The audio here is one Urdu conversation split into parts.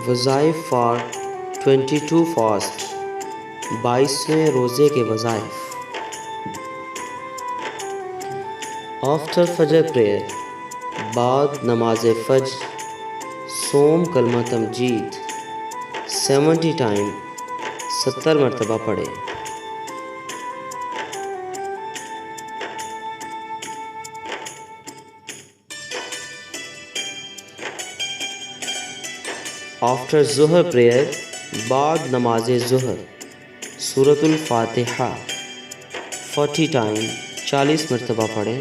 وظائف فار 22 فاسٹ، 22ویں روزے کے وظائف۔ آفٹر فجر پریئر، بعد نماز فجر صوم کلمہ تمجید 70 ٹائم، 70 مرتبہ پڑھے۔ آفٹر ظہر پریئر، بعد نماز ظہر سورۃ الفاتحہ 40 ٹائم، 40 مرتبہ پڑھیں۔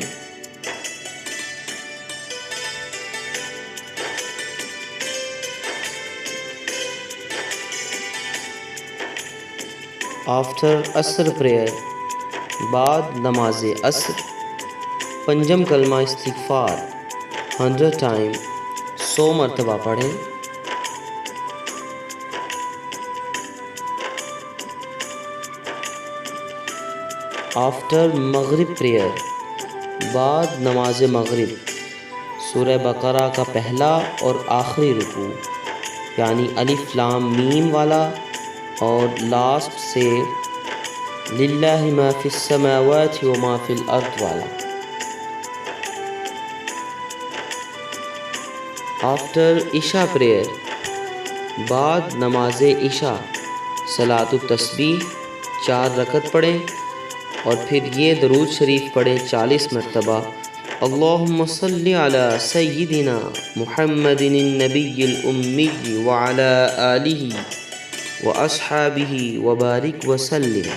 آفٹر عصر پریئر، بعد نماز عصر پنجم کلمہ استغفار 100 ٹائم، 100 مرتبہ پڑھیں۔ آفٹر مغرب پریئر، بعد نماز مغرب سورہ بقرہ کا پہلا اور آخری رکوع یعنی الف لام میم والا اور لاسٹ سے للہ ما فی السماوات و ما فی الارض والا۔ آفٹر عشاء پریئر، بعد نماز عشاء صلاۃ التسبیح 4 رکعت پڑھیں اور پھر یہ درود شریف پڑھیں 40 مرتبہ، اللہم صلی علی سیدنا محمد النبی الامی وعلی آلہ واصحابہ وبارک وسلم۔